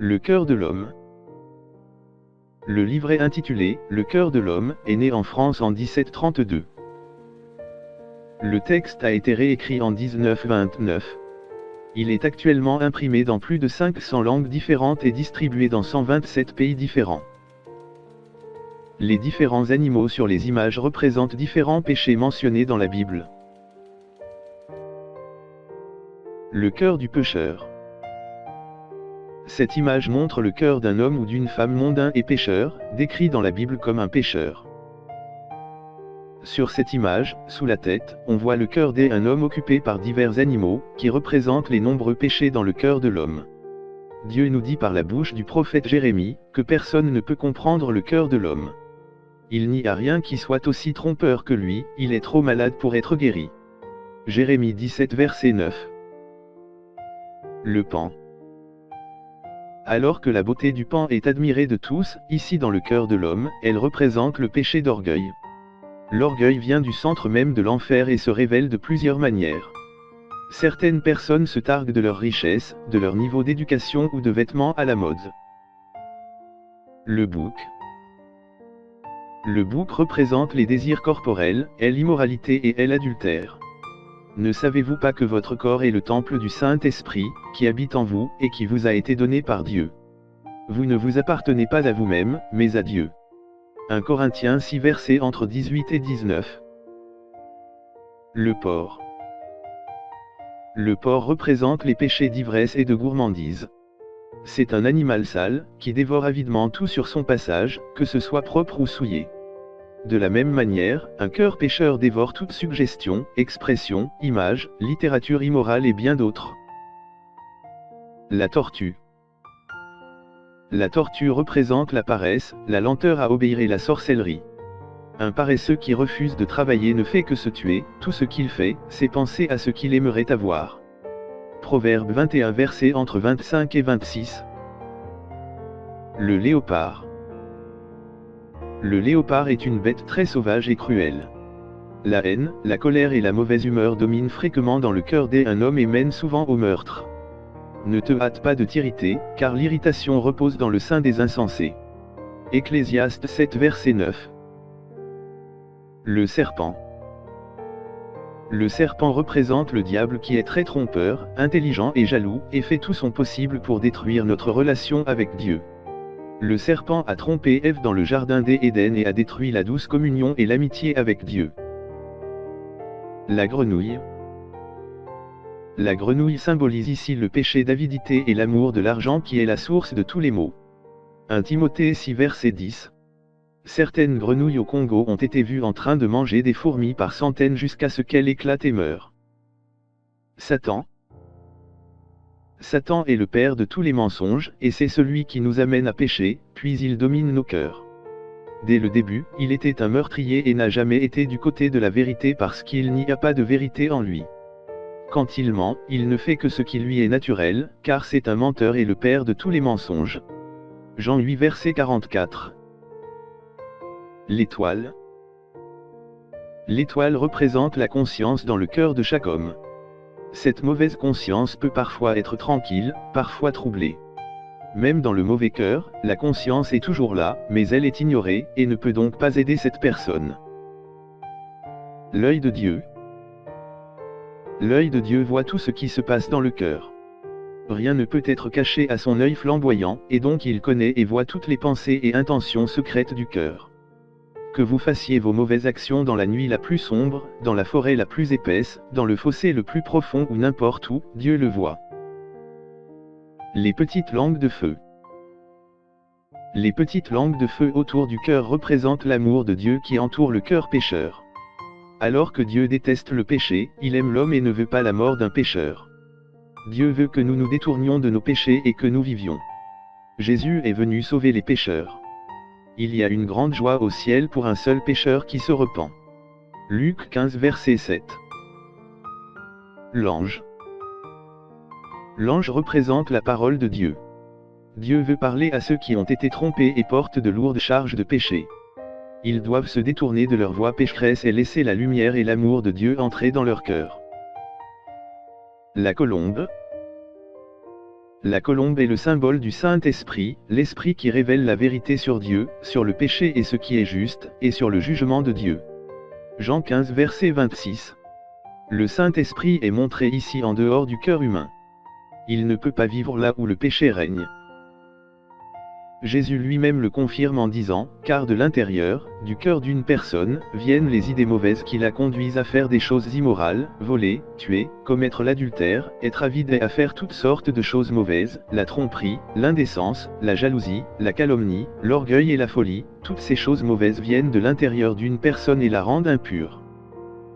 Le cœur de l'homme. Le livret intitulé « Le cœur de l'homme » est né en France en 1732. Le texte a été réécrit en 1929. Il est actuellement imprimé dans plus de 500 langues différentes et distribué dans 127 pays différents. Les différents animaux sur les images représentent différents péchés mentionnés dans la Bible. Le cœur du pécheur. Cette image montre le cœur d'un homme ou d'une femme mondain et pécheur, décrit dans la Bible comme un pécheur. Sur cette image, sous la tête, on voit le cœur d'un homme occupé par divers animaux, qui représentent les nombreux péchés dans le cœur de l'homme. Dieu nous dit par la bouche du prophète Jérémie, que personne ne peut comprendre le cœur de l'homme. Il n'y a rien qui soit aussi trompeur que lui, il est trop malade pour être guéri. Jérémie 17 verset 9. Le pan. Alors que la beauté du pan est admirée de tous, ici dans le cœur de l'homme, elle représente le péché d'orgueil. L'orgueil vient du centre même de l'enfer et se révèle de plusieurs manières. Certaines personnes se targuent de leur richesse, de leur niveau d'éducation ou de vêtements à la mode. Le bouc. Le bouc représente les désirs corporels, et l'immoralité et l'adultère. Ne savez-vous pas que votre corps est le temple du Saint-Esprit, qui habite en vous, et qui vous a été donné par Dieu? Vous ne vous appartenez pas à vous-même, mais à Dieu. 1 Corinthiens 6 versets entre 18 et 19. Le porc. Le porc représente les péchés d'ivresse et de gourmandise. C'est un animal sale, qui dévore avidement tout sur son passage, que ce soit propre ou souillé. De la même manière, un cœur pécheur dévore toute suggestion, expression, image, littérature immorale et bien d'autres. La tortue. La tortue représente la paresse, la lenteur à obéir et la sorcellerie. Un paresseux qui refuse de travailler ne fait que se tuer, tout ce qu'il fait, c'est penser à ce qu'il aimerait avoir. Proverbe 21 versets entre 25 et 26. Le léopard. Le léopard est une bête très sauvage et cruelle. La haine, la colère et la mauvaise humeur dominent fréquemment dans le cœur d'un homme et mènent souvent au meurtre. Ne te hâte pas de t'irriter, car l'irritation repose dans le sein des insensés. Ecclésiaste 7 verset 9. Le serpent. Le serpent représente le diable qui est très trompeur, intelligent et jaloux, et fait tout son possible pour détruire notre relation avec Dieu. Le serpent a trompé Ève dans le jardin d'Éden et a détruit la douce communion et l'amitié avec Dieu. La grenouille. La grenouille symbolise ici le péché d'avidité et l'amour de l'argent qui est la source de tous les maux. 1 Timothée 6 verset 10. Certaines grenouilles au Congo ont été vues en train de manger des fourmis par centaines jusqu'à ce qu'elles éclatent et meurent. Satan. Satan est le père de tous les mensonges, et c'est celui qui nous amène à pécher, puis il domine nos cœurs. Dès le début, il était un meurtrier et n'a jamais été du côté de la vérité parce qu'il n'y a pas de vérité en lui. Quand il ment, il ne fait que ce qui lui est naturel, car c'est un menteur et le père de tous les mensonges. Jean 8 verset 44. L'étoile. L'étoile représente la conscience dans le cœur de chaque homme. Cette mauvaise conscience peut parfois être tranquille, parfois troublée. Même dans le mauvais cœur, la conscience est toujours là, mais elle est ignorée, et ne peut donc pas aider cette personne. L'œil de Dieu. L'œil de Dieu voit tout ce qui se passe dans le cœur. Rien ne peut être caché à son œil flamboyant, et donc il connaît et voit toutes les pensées et intentions secrètes du cœur. Que vous fassiez vos mauvaises actions dans la nuit la plus sombre, dans la forêt la plus épaisse, dans le fossé le plus profond ou n'importe où, Dieu le voit. Les petites langues de feu. Les petites langues de feu autour du cœur représentent l'amour de Dieu qui entoure le cœur pécheur. Alors que Dieu déteste le péché, il aime l'homme et ne veut pas la mort d'un pécheur. Dieu veut que nous nous détournions de nos péchés et que nous vivions. Jésus est venu sauver les pécheurs. Il y a une grande joie au ciel pour un seul pécheur qui se repent. Luc 15 verset 7. L'ange. L'ange représente la parole de Dieu. Dieu veut parler à ceux qui ont été trompés et portent de lourdes charges de péché. Ils doivent se détourner de leur voie pécheresse et laisser la lumière et l'amour de Dieu entrer dans leur cœur. La colombe. La colombe est le symbole du Saint-Esprit, l'Esprit qui révèle la vérité sur Dieu, sur le péché et ce qui est juste, et sur le jugement de Dieu. Jean 15 verset 26. Le Saint-Esprit est montré ici en dehors du cœur humain. Il ne peut pas vivre là où le péché règne. Jésus lui-même le confirme en disant, car de l'intérieur, du cœur d'une personne, viennent les idées mauvaises qui la conduisent à faire des choses immorales, voler, tuer, commettre l'adultère, être avide et à faire toutes sortes de choses mauvaises, la tromperie, l'indécence, la jalousie, la calomnie, l'orgueil et la folie, toutes ces choses mauvaises viennent de l'intérieur d'une personne et la rendent impure.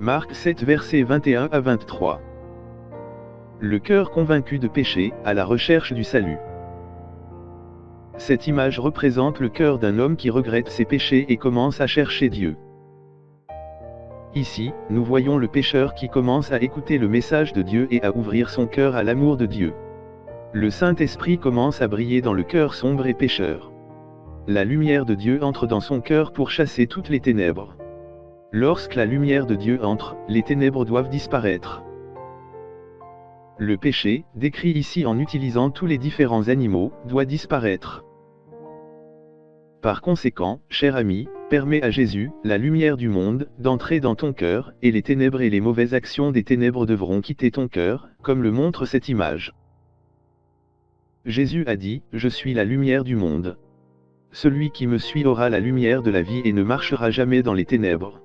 Marc 7 versets 21 à 23. Le cœur convaincu de péché, à la recherche du salut. Cette image représente le cœur d'un homme qui regrette ses péchés et commence à chercher Dieu. Ici, nous voyons le pécheur qui commence à écouter le message de Dieu et à ouvrir son cœur à l'amour de Dieu. Le Saint-Esprit commence à briller dans le cœur sombre et pécheur. La lumière de Dieu entre dans son cœur pour chasser toutes les ténèbres. Lorsque la lumière de Dieu entre, les ténèbres doivent disparaître. Le péché, décrit ici en utilisant tous les différents animaux, doit disparaître. Par conséquent, cher ami, permets à Jésus, la lumière du monde, d'entrer dans ton cœur, et les ténèbres et les mauvaises actions des ténèbres devront quitter ton cœur, comme le montre cette image. Jésus a dit, « Je suis la lumière du monde. Celui qui me suit aura la lumière de la vie et ne marchera jamais dans les ténèbres. »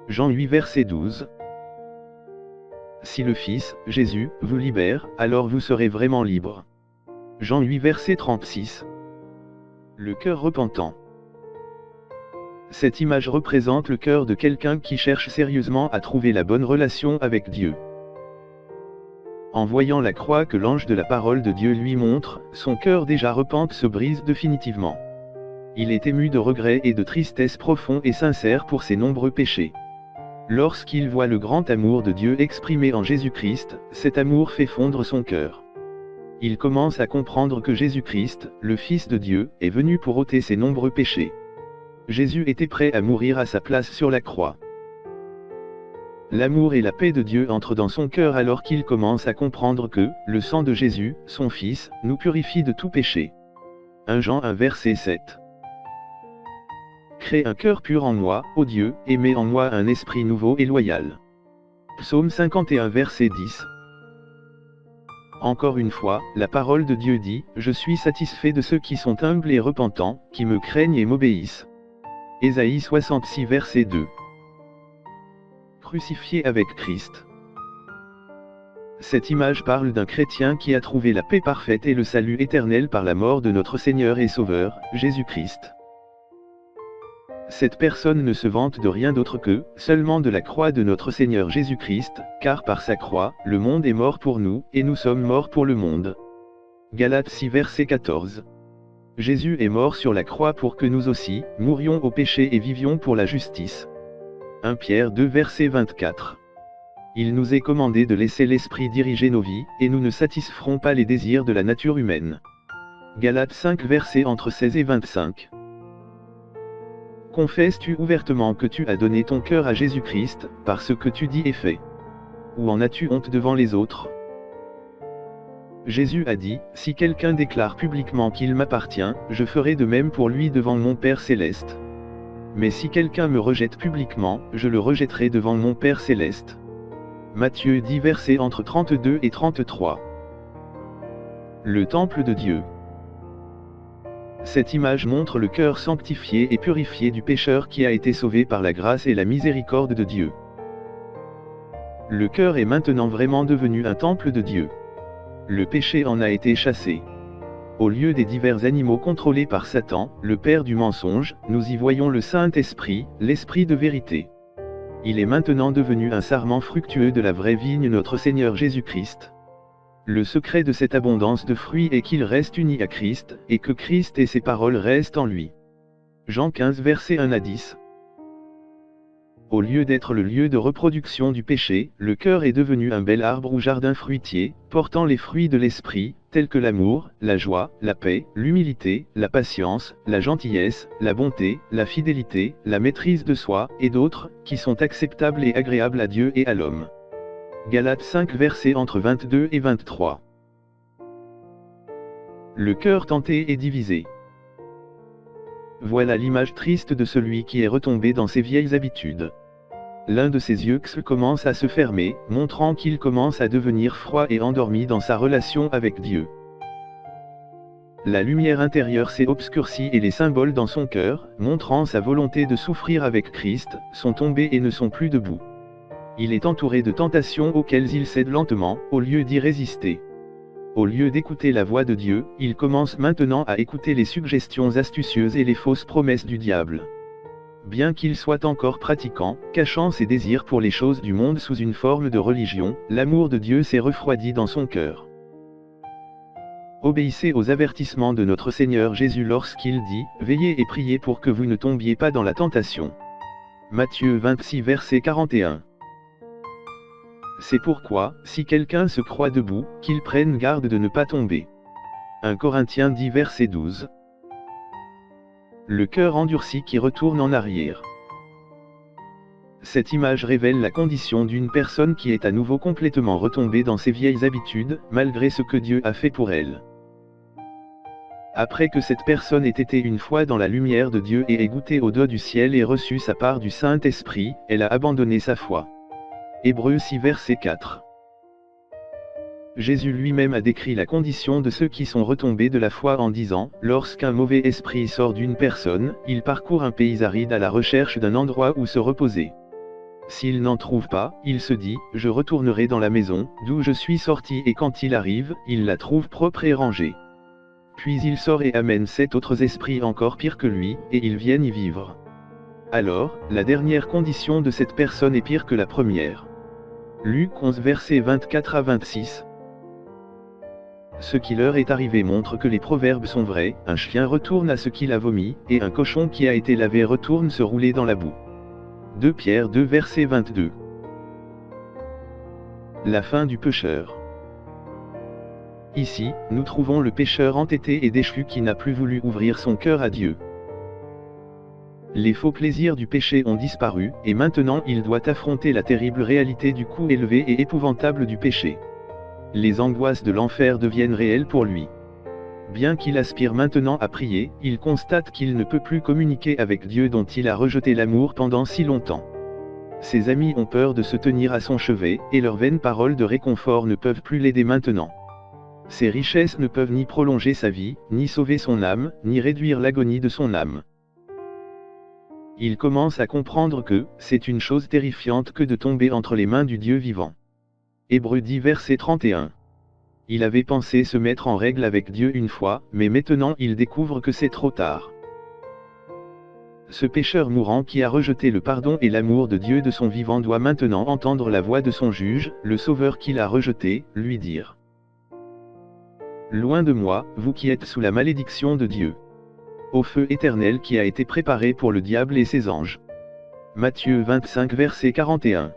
Jean 8 verset 12. Si le Fils, Jésus, vous libère, alors vous serez vraiment libre. Jean 8 verset 36. Le cœur repentant. Cette image représente le cœur de quelqu'un qui cherche sérieusement à trouver la bonne relation avec Dieu. En voyant la croix que l'ange de la parole de Dieu lui montre, son cœur déjà repent se brise définitivement. Il est ému de regret et de tristesse profond et sincère pour ses nombreux péchés. Lorsqu'il voit le grand amour de Dieu exprimé en Jésus-Christ, cet amour fait fondre son cœur. Il commence à comprendre que Jésus-Christ, le Fils de Dieu, est venu pour ôter ses nombreux péchés. Jésus était prêt à mourir à sa place sur la croix. L'amour et la paix de Dieu entrent dans son cœur alors qu'il commence à comprendre que, le sang de Jésus, son Fils, nous purifie de tout péché. 1 Jean 1 verset 7. Crée un cœur pur en moi, ô Dieu, et mets en moi un esprit nouveau et loyal. Psaume 51 verset 10. Encore une fois, la parole de Dieu dit, « Je suis satisfait de ceux qui sont humbles et repentants, qui me craignent et m'obéissent. » Ésaïe 66 verset 2. Crucifié avec Christ. Cette image parle d'un chrétien qui a trouvé la paix parfaite et le salut éternel par la mort de notre Seigneur et Sauveur, Jésus-Christ. Cette personne ne se vante de rien d'autre que, seulement de la croix de notre Seigneur Jésus-Christ, car par sa croix, le monde est mort pour nous, et nous sommes morts pour le monde. Galates 6 verset 14. Jésus est mort sur la croix pour que nous aussi, mourions au péché et vivions pour la justice. 1 Pierre 2 verset 24. Il nous est commandé de laisser l'Esprit diriger nos vies, et nous ne satisferons pas les désirs de la nature humaine. Galates 5 versets entre 16 et 25. Confesses-tu ouvertement que tu as donné ton cœur à Jésus-Christ, par ce que tu dis et fais? Ou en as-tu honte devant les autres? Jésus a dit, « Si quelqu'un déclare publiquement qu'il m'appartient, je ferai de même pour lui devant mon Père céleste. Mais si quelqu'un me rejette publiquement, je le rejetterai devant mon Père céleste. » Matthieu 10 versets entre 32 et 33. Le temple de Dieu. Cette image montre le cœur sanctifié et purifié du pécheur qui a été sauvé par la grâce et la miséricorde de Dieu. Le cœur est maintenant vraiment devenu un temple de Dieu. Le péché en a été chassé. Au lieu des divers animaux contrôlés par Satan, le père du mensonge, nous y voyons le Saint-Esprit, l'Esprit de vérité. Il est maintenant devenu un sarment fructueux de la vraie vigne notre Seigneur Jésus-Christ. Le secret de cette abondance de fruits est qu'il reste uni à Christ, et que Christ et ses paroles restent en lui. Jean 15 versets 1 à 10. Au lieu d'être le lieu de reproduction du péché, le cœur est devenu un bel arbre ou jardin fruitier, portant les fruits de l'esprit, tels que l'amour, la joie, la paix, l'humilité, la patience, la gentillesse, la bonté, la fidélité, la maîtrise de soi, et d'autres, qui sont acceptables et agréables à Dieu et à l'homme. Galates 5 versets entre 22 et 23. Le cœur tenté et divisé. Voilà l'image triste de celui qui est retombé dans ses vieilles habitudes. L'un de ses yeux commence à se fermer, montrant qu'il commence à devenir froid et endormi dans sa relation avec Dieu. La lumière intérieure s'est obscurcie et les symboles dans son cœur, montrant sa volonté de souffrir avec Christ, sont tombés et ne sont plus debout. Il est entouré de tentations auxquelles il cède lentement, au lieu d'y résister. Au lieu d'écouter la voix de Dieu, il commence maintenant à écouter les suggestions astucieuses et les fausses promesses du diable. Bien qu'il soit encore pratiquant, cachant ses désirs pour les choses du monde sous une forme de religion, l'amour de Dieu s'est refroidi dans son cœur. Obéissez aux avertissements de notre Seigneur Jésus lorsqu'il dit « Veillez et priez pour que vous ne tombiez pas dans la tentation ». Matthieu 26 verset 41. C'est pourquoi, si quelqu'un se croit debout, qu'il prenne garde de ne pas tomber. 1 Corinthiens 10 verset 12. Le cœur endurci qui retourne en arrière. Cette image révèle la condition d'une personne qui est à nouveau complètement retombée dans ses vieilles habitudes, malgré ce que Dieu a fait pour elle. Après que cette personne ait été une fois dans la lumière de Dieu et ait goûté au doigt du ciel et reçu sa part du Saint-Esprit, elle a abandonné sa foi. Hébreux 6 verset 4. Jésus lui-même a décrit la condition de ceux qui sont retombés de la foi en disant « Lorsqu'un mauvais esprit sort d'une personne, il parcourt un pays aride à la recherche d'un endroit où se reposer. S'il n'en trouve pas, il se dit « Je retournerai dans la maison, d'où je suis sorti et quand il arrive, il la trouve propre et rangée. Puis il sort et amène 7 autres esprits encore pires que lui, et ils viennent y vivre. Alors, la dernière condition de cette personne est pire que la première. » Luc 11 versets 24 à 26. Ce qui leur est arrivé montre que les proverbes sont vrais, un chien retourne à ce qu'il a vomi, et un cochon qui a été lavé retourne se rouler dans la boue. 2 Pierre 2 verset 22. La fin du pécheur. Ici, nous trouvons le pécheur entêté et déchu qui n'a plus voulu ouvrir son cœur à Dieu. Les faux plaisirs du péché ont disparu, et maintenant il doit affronter la terrible réalité du coût élevé et épouvantable du péché. Les angoisses de l'enfer deviennent réelles pour lui. Bien qu'il aspire maintenant à prier, il constate qu'il ne peut plus communiquer avec Dieu dont il a rejeté l'amour pendant si longtemps. Ses amis ont peur de se tenir à son chevet, et leurs vaines paroles de réconfort ne peuvent plus l'aider maintenant. Ses richesses ne peuvent ni prolonger sa vie, ni sauver son âme, ni réduire l'agonie de son âme. Il commence à comprendre que, c'est une chose terrifiante que de tomber entre les mains du Dieu vivant. Hébreux 10 verset 31. Il avait pensé se mettre en règle avec Dieu une fois, mais maintenant il découvre que c'est trop tard. Ce pécheur mourant qui a rejeté le pardon et l'amour de Dieu de son vivant doit maintenant entendre la voix de son juge, le Sauveur qu'il a rejeté, lui dire « Loin de moi, vous qui êtes sous la malédiction de Dieu. Au feu éternel qui a été préparé pour le diable et ses anges. » Matthieu 25 verset 41.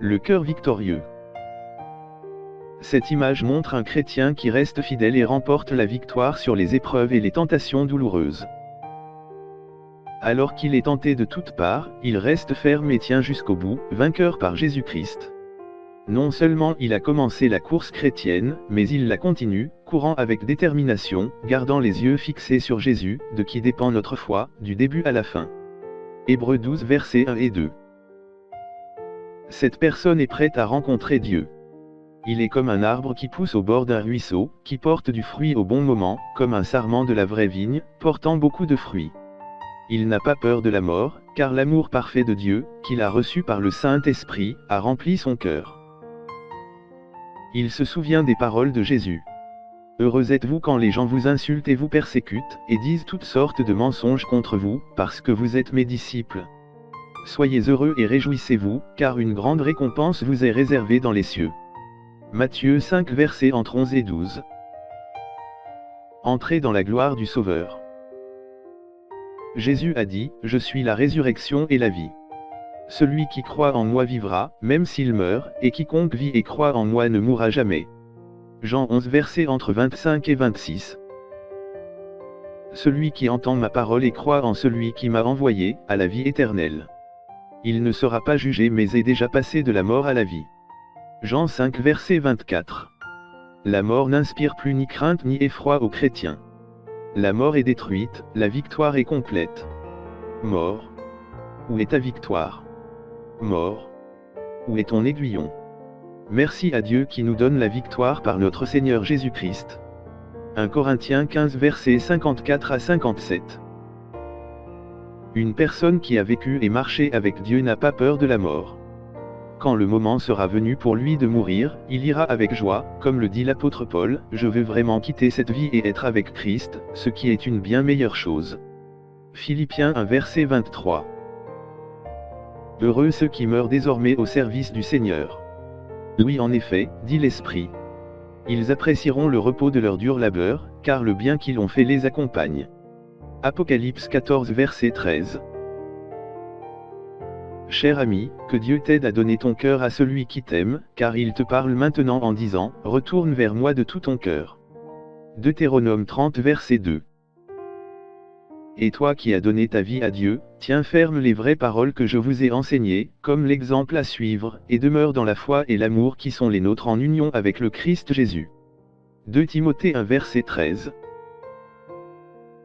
Le cœur victorieux. Cette image montre un chrétien qui reste fidèle et remporte la victoire sur les épreuves et les tentations douloureuses. Alors qu'il est tenté de toutes parts, il reste ferme et tient jusqu'au bout, vainqueur par Jésus-Christ. Non seulement il a commencé la course chrétienne, mais il la continue, courant avec détermination, gardant les yeux fixés sur Jésus, de qui dépend notre foi, du début à la fin. Hébreux 12 versets 1 et 2. Cette personne est prête à rencontrer Dieu. Il est comme un arbre qui pousse au bord d'un ruisseau, qui porte du fruit au bon moment, comme un sarment de la vraie vigne, portant beaucoup de fruits. Il n'a pas peur de la mort, car l'amour parfait de Dieu, qu'il a reçu par le Saint-Esprit, a rempli son cœur. Il se souvient des paroles de Jésus. Heureux êtes-vous quand les gens vous insultent et vous persécutent, et disent toutes sortes de mensonges contre vous, parce que vous êtes mes disciples. Soyez heureux et réjouissez-vous, car une grande récompense vous est réservée dans les cieux. Matthieu 5 versets entre 11 et 12. Entrez dans la gloire du Sauveur. Jésus a dit, « Je suis la résurrection et la vie. Celui qui croit en moi vivra, même s'il meurt, et quiconque vit et croit en moi ne mourra jamais. » Jean 11 versets entre 25 et 26. Celui qui entend ma parole et croit en celui qui m'a envoyé, a la vie éternelle. Il ne sera pas jugé mais est déjà passé de la mort à la vie. Jean 5 verset 24. La mort n'inspire plus ni crainte ni effroi aux chrétiens. La mort est détruite, la victoire est complète. Mort, où est ta victoire? Mort, où est ton aiguillon? Merci à Dieu qui nous donne la victoire par notre Seigneur Jésus-Christ. 1 Corinthiens 15 versets 54 à 57. Une personne qui a vécu et marché avec Dieu n'a pas peur de la mort. Quand le moment sera venu pour lui de mourir, il ira avec joie, comme le dit l'apôtre Paul, « Je veux vraiment quitter cette vie et être avec Christ, ce qui est une bien meilleure chose. » Philippiens 1 verset 23. Heureux ceux qui meurent désormais au service du Seigneur. Oui, en effet, dit l'Esprit. Ils apprécieront le repos de leur dur labeur, car le bien qu'ils ont fait les accompagne. Apocalypse 14 verset 13. Cher ami, que Dieu t'aide à donner ton cœur à celui qui t'aime, car il te parle maintenant en disant, « Retourne vers moi de tout ton cœur. » Deutéronome 30 verset 2. Et toi qui as donné ta vie à Dieu, tiens ferme les vraies paroles que je vous ai enseignées, comme l'exemple à suivre, et demeure dans la foi et l'amour qui sont les nôtres en union avec le Christ Jésus. 2 Timothée 1 verset 13.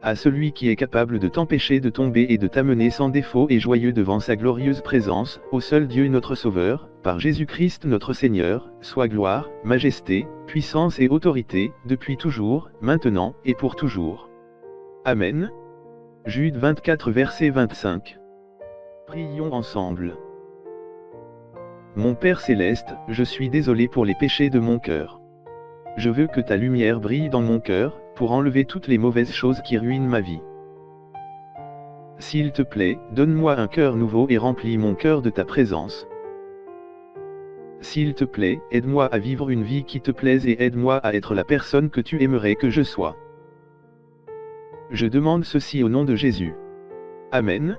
À celui qui est capable de t'empêcher de tomber et de t'amener sans défaut et joyeux devant sa glorieuse présence, au seul Dieu notre Sauveur, par Jésus-Christ notre Seigneur, soit gloire, majesté, puissance et autorité, depuis toujours, maintenant, et pour toujours. Amen. Jude 24 verset 25. Prions ensemble. Mon Père céleste, je suis désolé pour les péchés de mon cœur. Je veux que ta lumière brille dans mon cœur, pour enlever toutes les mauvaises choses qui ruinent ma vie. S'il te plaît, donne-moi un cœur nouveau et remplis mon cœur de ta présence. S'il te plaît, aide-moi à vivre une vie qui te plaise et aide-moi à être la personne que tu aimerais que je sois. Je demande ceci au nom de Jésus. Amen.